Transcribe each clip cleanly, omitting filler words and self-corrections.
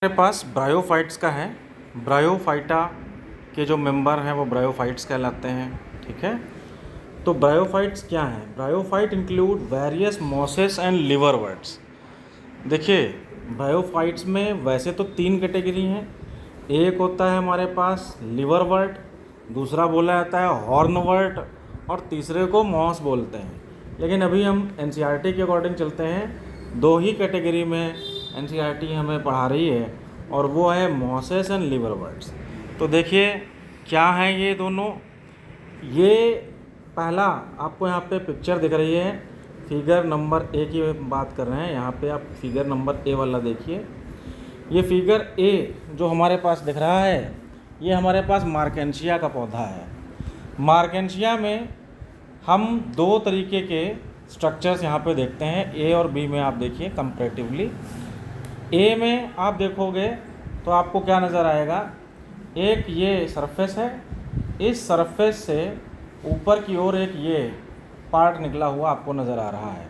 हमारे पास ब्रायोफाइट्स का है। ब्रायोफाइटा के जो मेंबर हैं वो ब्रायोफाइट्स कहलाते हैं। ठीक है, तो ब्रायोफाइट्स क्या हैं? Bryophyte include various mosses and liverworts. देखिए, ब्रायोफाइट्स में वैसे तो 3 कैटेगरी हैं। एक होता है हमारे पास लिवरवर्ट, दूसरा बोला जाता है हॉर्नवर्ट और तीसरे को मॉस बोलते हैं। लेकिन अभी हम एनसीईआरटी के अकॉर्डिंग चलते हैं। 2 ही कैटेगरी में एनसीईआरटी हमें पढ़ा रही है और वो है मॉसेस एंड लिवरवर्ट्स। तो देखिए क्या हैं ये दोनों। ये पहला आपको यहाँ पे पिक्चर दिख रही है, फिगर नंबर ए की बात कर रहे हैं। यहाँ पे आप फिगर नंबर ए वाला देखिए। ये फिगर ए जो हमारे पास दिख रहा है, ये हमारे पास मार्केंशिया का पौधा है। मार्केंशिया में हम 2 तरीके के स्ट्रक्चर्स यहाँ पे देखते हैं, ए और बी में। आप देखिए कंपैरेटिवली ए में आप देखोगे तो आपको क्या नज़र आएगा, एक ये सरफेस है, इस सरफेस से ऊपर की ओर एक ये पार्ट निकला हुआ आपको नज़र आ रहा है।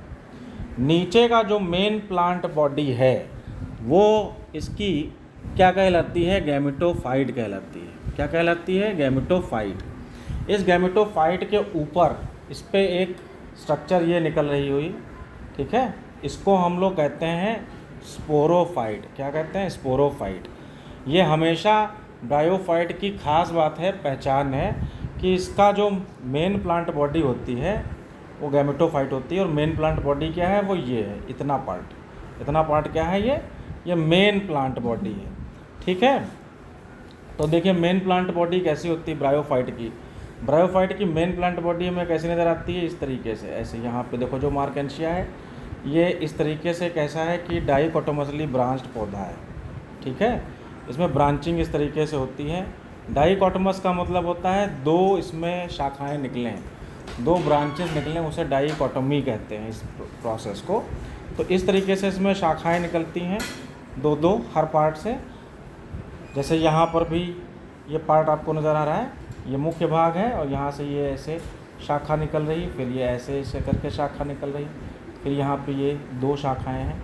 नीचे का जो मेन प्लांट बॉडी है वो इसकी क्या कहलाती है? गैमेटोफाइट कहलाती है। क्या कहलाती है? गैमेटोफाइट। इस गैमेटोफाइट के ऊपर इस पे एक स्ट्रक्चर ये निकल रही हुई, ठीक है, इसको हम लोग कहते हैं स्पोरोफाइट। क्या कहते हैं? स्पोरोफाइट। ये हमेशा ब्रायोफाइट की खास बात है, पहचान है कि इसका जो मेन प्लांट बॉडी होती है वो गैमेटोफाइट होती है। और मेन प्लांट बॉडी क्या है? वो ये है, इतना पार्ट क्या है? ये मेन प्लांट बॉडी है। ठीक है, तो देखिए मेन प्लांट बॉडी कैसी होती है ब्रायोफाइट की। ब्रायोफाइट की मेन प्लांट बॉडी हमें कैसी नज़र आती है? इस तरीके से। ऐसे यहाँ पे देखो जो मार्केंशिया है ये इस तरीके से कैसा है कि डाइकोटोमसली ब्रांच्ड पौधा है। ठीक है, इसमें ब्रांचिंग इस तरीके से होती है। डाइकोटोमस का मतलब होता है 2 इसमें शाखाएं निकलें, 2 ब्रांचेस निकलें, उसे डाइकोटोमी कहते हैं इस प्रोसेस को। तो इस तरीके से इसमें शाखाएं निकलती हैं 2-2 हर पार्ट से। जैसे यहाँ पर भी ये पार्ट आपको नज़र आ रहा है, ये मुख्य भाग है और यहाँ से ये ऐसे शाखा निकल रही, फिर ये ऐसे करके शाखा निकल रही, फिर यहाँ पे ये 2 शाखाएं हैं।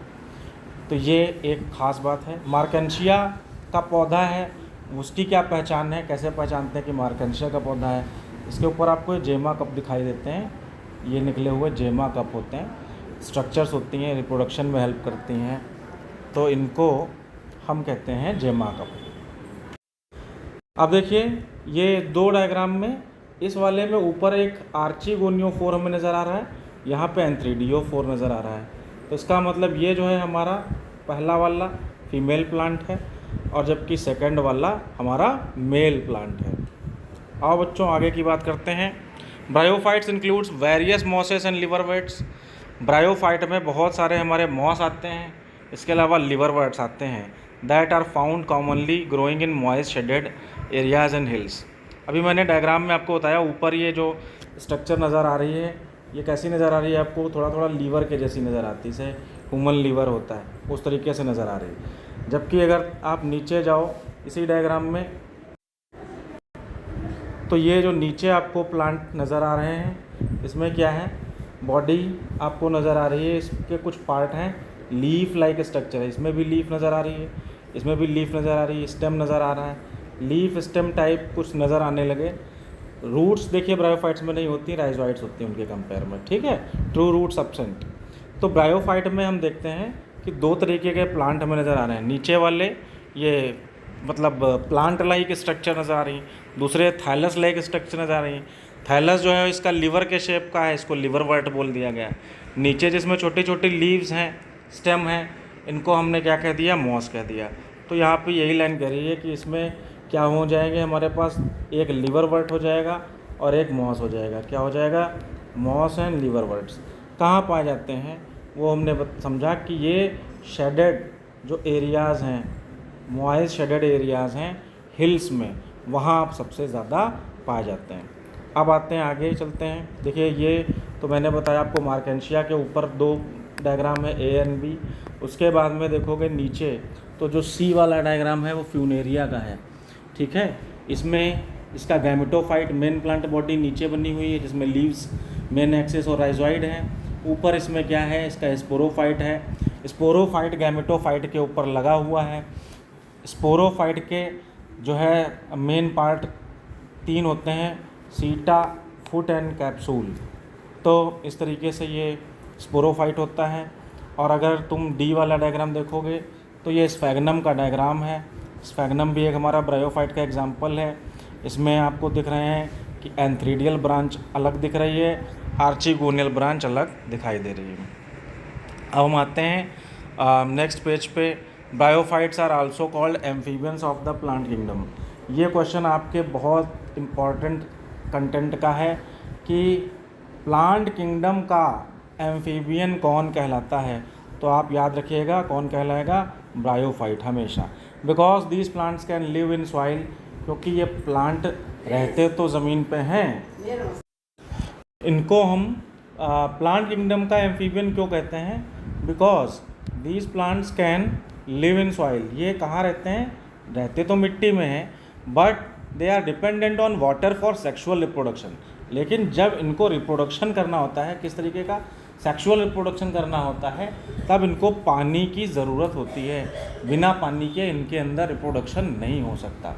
तो ये एक ख़ास बात है। मार्केंशिया का पौधा है, उसकी क्या पहचान है? कैसे पहचानते हैं कि मार्केंशिया का पौधा है? इसके ऊपर आपको ये जेमा कप दिखाई देते हैं, ये निकले हुए जेमा कप होते हैं, स्ट्रक्चर्स होती हैं, रिप्रोडक्शन में हेल्प करती हैं, तो इनको हम कहते हैं जेमा कप। अब देखिए ये 2 डायग्राम में, इस वाले में ऊपर एक आर्चिगोनियोफोर हमें नज़र आ रहा है, यहाँ पे एंथ्रीडियोफोर नज़र आ रहा है। तो इसका मतलब ये जो है हमारा पहला वाला फीमेल प्लांट है और जबकि सेकंड वाला हमारा मेल प्लांट है। आओ बच्चों आगे की बात करते हैं। Bryophytes includes various mosses and liverworts. Bryophyte में बहुत सारे हमारे मॉस आते हैं, इसके अलावा लिवरवर्ट्स आते हैं, that are found commonly growing in moist shaded areas and hills. अभी मैंने डायग्राम में आपको बताया, ऊपर ये जो स्ट्रक्चर नज़र आ रही है ये कैसी नज़र आ रही है आपको? थोड़ा थोड़ा लीवर के जैसी नज़र आती है, जैसे ह्यूमन लीवर होता है उस तरीके से नज़र आ रही है। जबकि अगर आप नीचे जाओ इसी डायग्राम में, तो ये जो नीचे आपको प्लांट नज़र आ रहे हैं इसमें क्या है? बॉडी आपको नज़र आ रही है, इसके कुछ पार्ट हैं, लीफ लाइक स्ट्रक्चर है, इसमें भी लीफ नज़र आ रही है, इसमें भी लीफ नज़र आ रही है, स्टेम नज़र आ रहा है, लीफ स्टेम टाइप कुछ नज़र आने लगे। रूट्स देखिए ब्रायोफाइट्स में नहीं होती, राइजोइट्स होती हैं उनके कंपेयर में। ठीक है, ट्रू रूट्स एब्सेंट। तो ब्रायोफाइट में हम देखते हैं कि 2 तरीके के प्लांट हमें नज़र आ रहे हैं। नीचे वाले ये मतलब प्लांट लाइक स्ट्रक्चर नज़र आ रही, दूसरे थैलस लाइक स्ट्रक्चर नज़र आ रही। थैलस जो है इसका लीवर के शेप का है, इसको लिवरवर्ट बोल दिया गया। नीचे जिसमें छोटी छोटी लीव्स हैं, स्टेम है, इनको हमने क्या कह दिया? मॉस कह दिया। तो यहाँ पे यही लाइन कह रही है कि इसमें क्या हो जाएंगे हमारे पास? एक लिवरवर्ट हो जाएगा और एक मॉस हो जाएगा। क्या हो जाएगा? Moss and liverworts. कहाँ पाए जाते हैं वो हमने समझा कि ये शेडेड जो एरियाज़ हैं, मॉइस्ट शेडेड एरियाज़ हैं हिल्स में, वहाँ आप सबसे ज़्यादा पाए जाते हैं। अब आते हैं आगे चलते हैं। देखिए ये तो मैंने बताया आपको, मार्केंशिया के ऊपर 2 डायग्राम है, ए एंड बी। उसके बाद में देखोगे नीचे तो जो सी वाला डायग्राम है वो फ्यूनेरिया का है। ठीक है, इसमें इसका गैमेटोफाइट मेन प्लांट बॉडी नीचे बनी हुई है, जिसमें लीव्स, मेन एक्सिस और राइजोइड हैं। ऊपर इसमें क्या है? इसका स्पोरोफाइट है। स्पोरोफाइट गैमेटोफाइट के ऊपर लगा हुआ है। स्पोरोफाइट के जो है मेन पार्ट 3 होते हैं, सीटा, फुट एंड कैप्सूल। तो इस तरीके से ये स्पोरोफाइट होता है। और अगर तुम डी वाला डायग्राम देखोगे तो ये स्फैग्नम का डायग्राम है। स्फैग्नम भी एक हमारा ब्रायोफाइट का एग्जाम्पल है। इसमें आपको दिख रहे हैं कि एंथ्रीडियल ब्रांच अलग दिख रही है, आर्चिगोनियल ब्रांच अलग दिखाई दे रही है। अब हम आते हैं नेक्स्ट पेज पे। Bryophytes are also called amphibians of the plant kingdom. ये क्वेश्चन आपके बहुत इम्पॉर्टेंट कंटेंट का है कि प्लांट किंगडम का एम्फीबियन कौन कहलाता है। तो आप याद रखिएगा कौन कहलाएगा, ब्रायोफाइट हमेशा। Because these plants can live in soil, क्योंकि ये प्लांट रहते तो ज़मीन पे हैं। इनको हम प्लांट किंगडम का एम्फीबियन क्यों कहते हैं, because these plants can live in soil. ये कहाँ रहते हैं, रहते तो मिट्टी में हैं, but they are dependent on water for sexual reproduction. लेकिन जब इनको रिप्रोडक्शन करना होता है, किस तरीके का, सेक्सुअल रिप्रोडक्शन करना होता है, तब इनको पानी की ज़रूरत होती है। बिना पानी के इनके अंदर रिप्रोडक्शन नहीं हो सकता।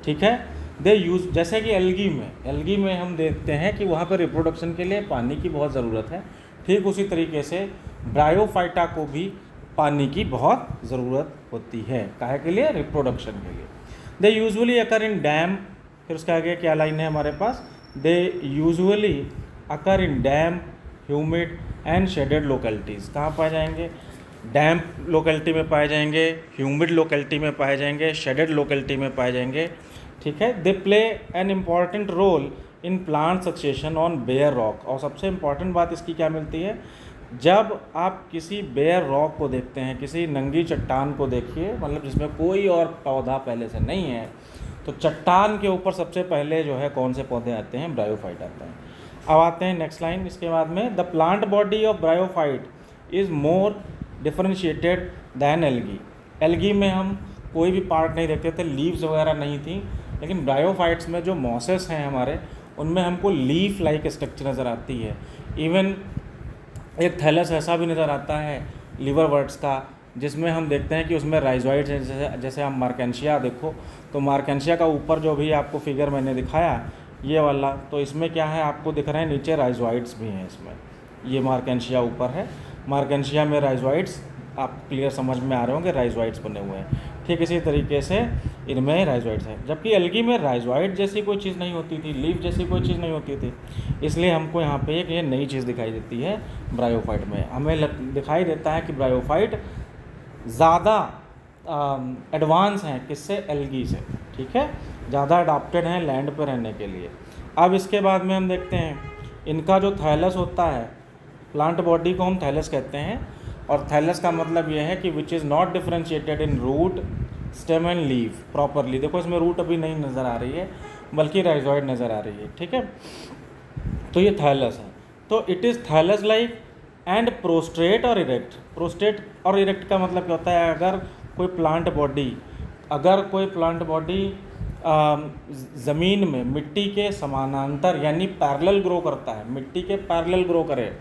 ठीक है, दे यूज़, जैसे कि एल्गी में हम देखते हैं कि वहाँ पर रिप्रोडक्शन के लिए पानी की बहुत ज़रूरत है। ठीक उसी तरीके से ब्रायोफाइटा को भी पानी की बहुत ज़रूरत होती है। काहे के लिए, रिप्रोडक्शन के लिए। दे यूजुअली अकर इन डैम, फिर उसके आगे क्या लाइन है हमारे पास, they usually occur in damp, humid and shaded localities. कहाँ पाए जाएंगे, डैम्प लोकेलिटी में पाए जाएंगे, ह्यूमिड लोकेलिटी में पाए जाएंगे, शेडेड लोकेलिटी में पाए जाएंगे। ठीक है, they play an important role in plant succession on bare rock. और सबसे इम्पॉर्टेंट बात इसकी क्या मिलती है, जब आप किसी बेयर रॉक को देखते हैं, किसी नंगी चट्टान को देखिए, मतलब जिसमें कोई और पौधा पहले से नहीं है, तो चट्टान के ऊपर सबसे पहले जो है कौन से पौधे आते हैं, ब्रायोफाइट आते हैं। अब आते हैं नेक्स्ट लाइन इसके बाद में, the plant body of bryophyte is more differentiated than algae. Algae में हम कोई भी पार्ट नहीं देखते थे, लीव्स वगैरह नहीं थी, लेकिन ब्रायोफाइट्स में जो मॉसेस हैं हमारे, उनमें हमको लीफ लाइक स्ट्रक्चर नज़र आती है। इवन एक थैलस ऐसा भी नज़र आता है लिवरवर्ट्स का, जिसमें हम देखते हैं कि उसमें राइजोइड्स हैं। जैसे हम मार्केंशिया देखो, तो मार्केंशिया का ऊपर जो भी आपको फिगर मैंने दिखाया ये वाला, तो इसमें क्या है, आपको दिख रहे हैं नीचे राइजोइड्स भी हैं इसमें। ये मार्केंशिया ऊपर है, मार्केंशिया में राइजोइड्स, आप क्लियर समझ में आ रहे होंगे, राइजोइड्स बने हुए हैं। ठीक इसी तरीके से इनमें राइजोइड्स हैं, जबकि एल्गी में राइजोइड जैसी कोई चीज़ नहीं होती थी, लीफ जैसी कोई चीज़ नहीं होती थी। इसलिए हमको यहाँ पे एक ये नई चीज़ दिखाई देती है ब्रायोफाइट में। हमें दिखाई देता है कि ब्रायोफाइट ज़्यादा एडवांस हैं किससे, एल्गी से। ठीक है, ज़्यादा अडाप्टेड हैं लैंड पर रहने के लिए। अब इसके बाद में हम देखते हैं इनका जो थैलस होता है, प्लांट बॉडी को हम थैलस कहते हैं, और थैलस का मतलब ये है कि which is not differentiated in root, stem and leaf properly. देखो इसमें रूट अभी नहीं नज़र आ रही है, बल्कि राइजोइड नज़र आ रही है। ठीक है, तो ये थैलस है। तो it is thallus like and prostrate और इरेक्ट। प्रोस्ट्रेट और इरेक्ट का मतलब क्या होता है, अगर कोई प्लांट बॉडी ज़मीन में मिट्टी के समानांतर यानी पैरेलल ग्रो करता है, मिट्टी के पैरेलल ग्रो करे,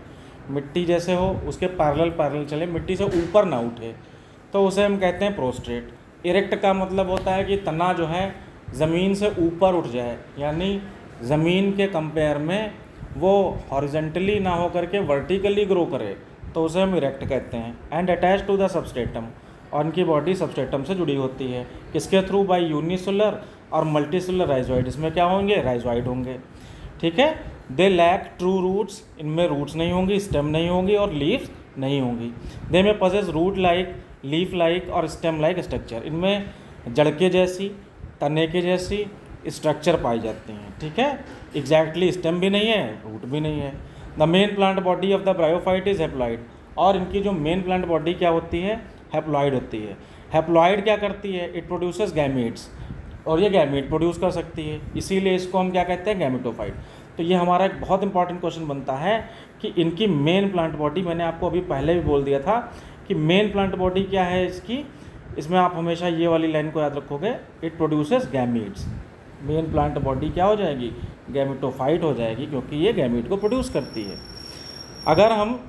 मिट्टी जैसे हो उसके पैरेलल चले, मिट्टी से ऊपर ना उठे, तो उसे हम कहते हैं प्रोस्ट्रेट। इरेक्ट का मतलब होता है कि तना जो है ज़मीन से ऊपर उठ जाए, यानी ज़मीन के कंपेयर में वो हॉरिजेंटली ना हो करके वर्टिकली ग्रो करे, तो उसे हम इरेक्ट कहते हैं। And attach to the substratum, और उनकी बॉडी सबस्ट्रेटम से जुड़ी होती है, किसके थ्रू, बाय यूनिसेलुलर और मल्टीसेलुलर राइजोइड। इसमें क्या होंगे, राइजोइड होंगे। ठीक है, दे लैक ट्रू रूट्स, इनमें रूट्स नहीं होंगी, स्टेम नहीं होंगी और लीव्स नहीं होंगी। They may possess root like, leaf like और स्टेम लाइक स्ट्रक्चर। इनमें जड़ के जैसी, तने के जैसी स्ट्रक्चर पाई जाती हैं। ठीक है, एग्जैक्टली स्टेम भी नहीं है, रूट भी नहीं है। The main plant body of the bryophyte is haploid, और इनकी जो मेन प्लांट बॉडी क्या होती है, हैप्लॉइड होती है। हैप्लॉइड क्या करती है, इट प्रोड्यूसेस गैमीट्स, और ये गैमीट प्रोड्यूस कर सकती है, इसीलिए इसको हम क्या कहते हैं, गैमेटोफाइट। तो ये हमारा एक बहुत इंपॉर्टेंट क्वेश्चन बनता है कि इनकी मेन प्लांट बॉडी, मैंने आपको अभी पहले भी बोल दिया था कि मेन प्लांट बॉडी क्या है इसकी, इसमें आप हमेशा ये वाली लाइन को याद रखोगे, it produces gametes. Main plant body क्या हो जाएगी, गैमेटोफाइट हो जाएगी, क्योंकि ये गैमीट को प्रोड्यूस करती है। अगर हम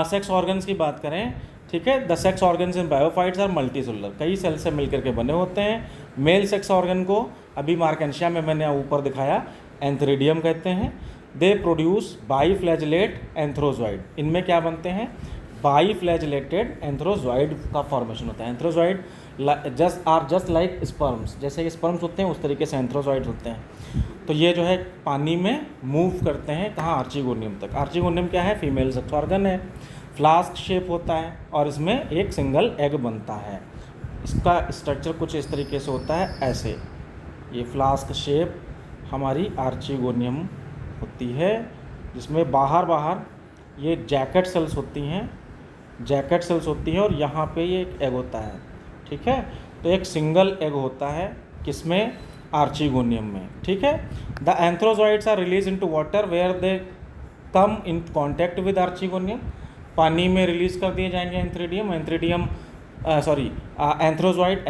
सेक्स ऑर्गन्स की बात करें, ठीक है। The sex organs in bryophytes are multicellular, कई सेल से मिलकर के बने होते हैं। मेल सेक्स ऑर्गन को अभी मार्केंशिया में मैंने ऊपर दिखाया एंथ्रीडियम कहते हैं। दे प्रोड्यूस बाईफ्लैजेलेट एंथ्रोजॉइड, इनमें क्या बनते हैं, बाईफ्लैजेलेटेड एंथ्रोजॉइड का फॉर्मेशन होता है। एंथ्रोजॉइड जस्ट लाइक स्पर्म्स, जैसे स्पर्म्स होते हैं उस तरीके से एंथ्रोजॉइड होते हैं। तो ये जो है पानी में मूव करते हैं कहाँ, आर्चिगोनियम तक। आर्चिगोनियम क्या है, फीमेल सेक्स ऑर्गन है, फ्लास्क शेप होता है और इसमें एक सिंगल एग बनता है। इसका स्ट्रक्चर कुछ इस तरीके से होता है, ऐसे ये फ्लास्क शेप हमारी आर्चिगोनियम होती है, जिसमें बाहर ये जैकेट सेल्स होती हैं, जैकेट सेल्स होती हैं और यहाँ पे ये एक एग होता है, ठीक है। तो एक सिंगल एग होता है किसमें, आर्चिगोनियम में, ठीक है। The antherozoids are release into water where they come in contact with archegonium, पानी में रिलीज कर दिए जाएंगे एंथ्रीडियम एंथ्रोजॉइड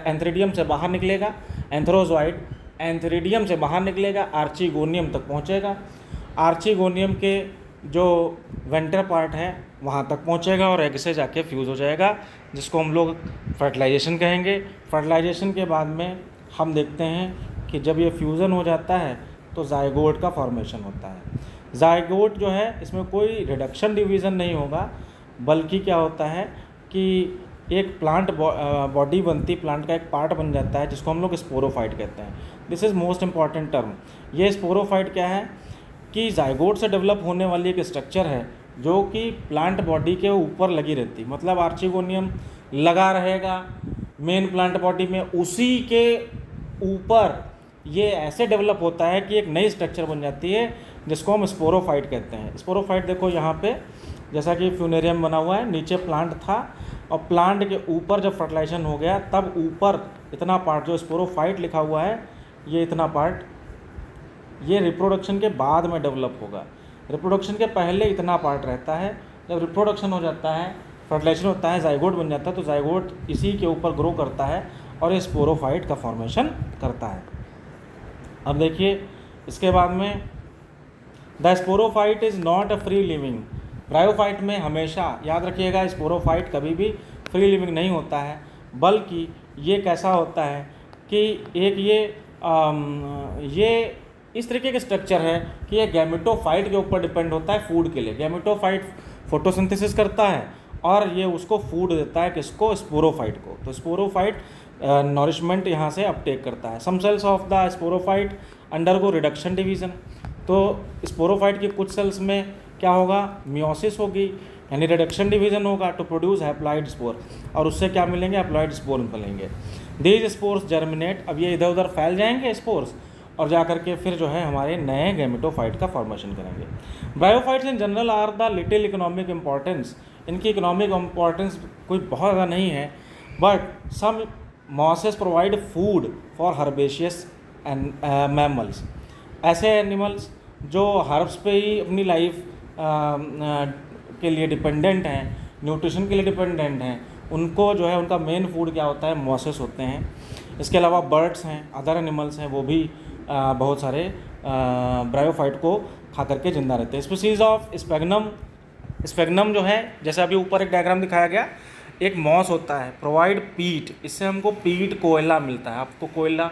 एंथ्रीडियम से बाहर निकलेगा, एंथ्रोजॉइड एंथ्रीडियम से बाहर निकलेगा, आर्चिगोनियम तक पहुंचेगा, आर्चिगोनियम के जो वेंटर पार्ट है वहाँ तक पहुँचेगा और एग से जाके फ्यूज़ हो जाएगा, जिसको हम लोग फर्टिलाइजेशन कहेंगे। फर्टिलाइजेशन के बाद में हम देखते हैं कि जब ये फ्यूज़न हो जाता है तो जाइगोट का फॉर्मेशन होता है। जाइगोट जो है इसमें कोई रिडक्शन डिवीज़न नहीं होगा, बल्कि क्या होता है कि एक प्लांट बॉडी बनती, प्लांट का एक पार्ट बन जाता है जिसको हम लोग स्पोरोफाइट कहते हैं। This is most important term. ये स्पोरोफाइट क्या है कि जाइगोट से डेवलप होने वाली एक स्ट्रक्चर है जो कि प्लांट बॉडी के ऊपर लगी रहती, मतलब आर्चिगोनियम लगा रहेगा मेन प्लांट बॉडी में, उसी के ऊपर ये ऐसे डेवलप होता है कि एक नई स्ट्रक्चर बन जाती है जिसको हम स्पोरोफाइट कहते हैं। स्पोरोफाइट देखो यहाँ पे जैसा कि फ्यूनेरियम बना हुआ है, नीचे प्लांट था और प्लांट के ऊपर जब फर्टिलाइजेशन हो गया तब ऊपर इतना पार्ट जो स्पोरोफाइट लिखा हुआ है, ये इतना पार्ट ये रिप्रोडक्शन के बाद में डेवलप होगा। रिप्रोडक्शन के पहले इतना पार्ट रहता है, जब रिप्रोडक्शन हो जाता है, फर्टिलाइजेशन होता है, जाइगोट बन जाता है, तो जाइगोट इसी के ऊपर ग्रो करता है और ये स्पोरोफाइट का फॉर्मेशन करता है। अब देखिए इसके बाद में the sporophyte is not a free living. Bryophyte में हमेशा याद रखिएगा, स्पोरोफाइट कभी भी फ्री लिविंग नहीं होता है, बल्कि ये कैसा होता है कि एक ये इस तरीके का स्ट्रक्चर है कि ये गैमेटोफाइट के ऊपर डिपेंड होता है फूड के लिए। गैमेटोफाइट फोटोसिंथेसिस करता है और ये उसको फूड देता है, किसको, स्पोरोफाइट को। तो स्पोरोफाइट नॉरिशमेंट यहाँ से अपटेक करता है। Some cells of the sporophyte undergo reduction division. तो स्पोरोफाइट के कुछ सेल्स में क्या होगा, मियोसिस होगी, यानी रिडक्शन डिवीज़न होगा टू प्रोड्यूस हैप्लॉइड स्पोर, और उससे क्या मिलेंगे, हैप्लॉइड स्पोर मिलेंगे। दीज स्पोर्स जर्मिनेट, अब ये इधर उधर फैल जाएंगे स्पोर्स और जा करके फिर जो है हमारे नए गैमेटोफाइट का फॉर्मेशन करेंगे। Bryophytes in general are the little economic importance. इनकी इकोनॉमिक इम्पॉर्टेंस कोई बहुत ज़्यादा नहीं है, but some mosses provide food for herbaceous and mammals. ऐसे एनिमल्स जो हर्ब्स पे ही अपनी लाइफ के लिए डिपेंडेंट हैं, न्यूट्रिशन के लिए डिपेंडेंट हैं, उनको जो है उनका मेन फूड क्या होता है, मॉसेस होते हैं। इसके अलावा बर्ड्स हैं, अदर एनिमल्स हैं, वो भी बहुत सारे ब्रायोफाइट को खा करके जिंदा रहते हैं। स्पीसीज ऑफ स्पेगनम, स्पेगनम जो है जैसे अभी ऊपर एक डायग्राम दिखाया गया, एक मॉस होता है, प्रोवाइड पीट, इससे हमको पीट कोयला मिलता है। आपको कोयला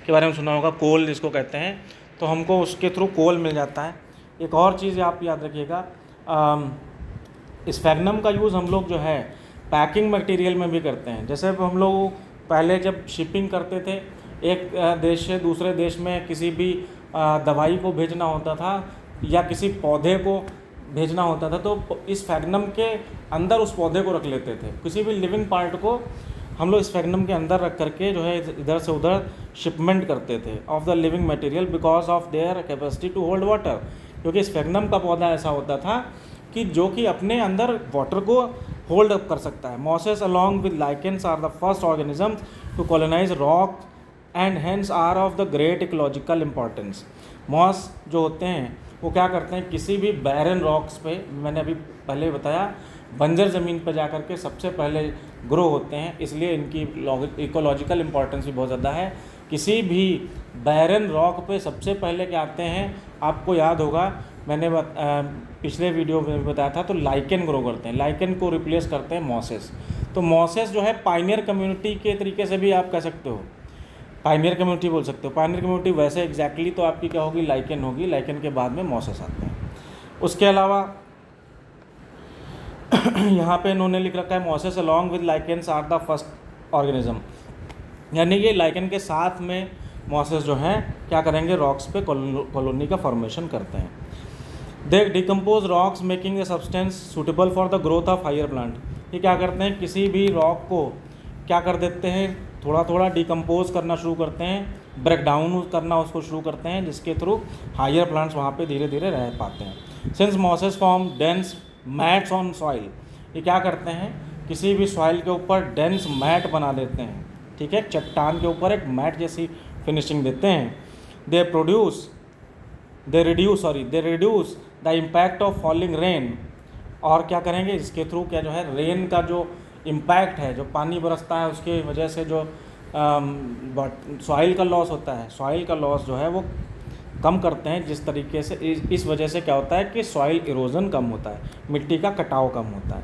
के बारे में सुना होगा, कोल जिसको कहते हैं, तो हमको उसके थ्रू कोल मिल जाता है। एक और चीज़ आप याद रखिएगा, स्फेगनम का यूज़ हम लोग जो है पैकिंग मटेरियल में भी करते हैं। जैसे हम लोग पहले जब शिपिंग करते थे एक देश से दूसरे देश में किसी भी दवाई को भेजना होता था या किसी पौधे को भेजना होता था, तो इस स्फेगनम के अंदर उस पौधे को रख लेते थे। किसी भी लिविंग पार्ट को हम लोग स्फेगनम के अंदर रख करके जो है इधर से उधर शिपमेंट करते थे of the living material because of their capacity to hold water. क्योंकि स्फेगनम का पौधा ऐसा होता था कि जो कि अपने अंदर वाटर को होल्ड अप कर सकता है। Mosses along with lichens are the first organisms to colonize rock and hence are of the great ecological importance. Moss जो होते हैं वो क्या करते हैं, किसी भी बैरन रॉक्स पे, मैंने अभी पहले बताया, बंजर ज़मीन पर जा कर के सबसे पहले ग्रो होते हैं, इसलिए इनकी इकोलॉजिकल इंपॉर्टेंस भी बहुत ज़्यादा है। किसी भी बैरन रॉक पे सबसे पहले क्या आते हैं, आपको याद होगा मैंने पिछले वीडियो में बताया था, तो लाइकेन ग्रो करते हैं, लाइकेन को रिप्लेस करते हैं मॉसेस। तो मॉसेस जो है पाइनियर कम्युनिटी के तरीके से भी आप कह सकते हो, पाइनियर कम्युनिटी बोल सकते हो। पाइनियर कम्युनिटी वैसे एग्जैक्टली तो आपकी क्या होगी, लाइकेन होगी, लाइकेन के बाद में मॉसेस आते हैं। उसके अलावा यहाँ पे इन्होंने लिख रखा है mosses along with lichens are the first organism, यानी ये लाइकेन के साथ में मॉसेस जो हैं क्या करेंगे, रॉक्स पे कॉलोनी का फॉर्मेशन करते हैं। They decompose rocks making the substance suitable for the growth of higher plant. ये क्या करते हैं, किसी भी रॉक को क्या कर देते हैं, थोड़ा थोड़ा डिकम्पोज करना शुरू करते हैं, ब्रेक डाउन करना उसको शुरू करते हैं, जिसके थ्रू हायर प्लांट्स वहाँ पे धीरे धीरे रह पाते हैं। Since mosses form dense mats on soil, ये क्या करते हैं, किसी भी सॉइल के ऊपर डेंस मैट बना देते हैं, ठीक है, चट्टान के ऊपर एक मैट जैसी फिनिशिंग देते हैं। They reduce the impact of falling rain, और क्या करेंगे, इसके थ्रू क्या जो है रेन का जो इम्पैक्ट है, जो पानी बरसता है उसके वजह से जो सॉइल का लॉस होता है, सॉइल का लॉस जो है वो कम करते हैं, जिस तरीके से इस वजह से क्या होता है कि सॉइल इरोजन कम होता है, मिट्टी का कटाव कम होता है।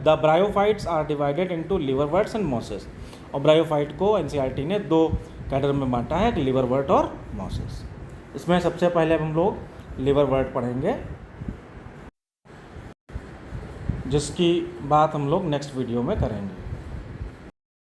The bryophytes are divided into liverworts and mosses, और ब्रायोफाइट को एनसीईआरटी ने 2 कैटेगरी में बांटा है, लिवरवर्ट और मॉसेस। इसमें सबसे पहले हम लोग लिवरवर्ट पढ़ेंगे, जिसकी बात हम लोग नेक्स्ट वीडियो में करेंगे।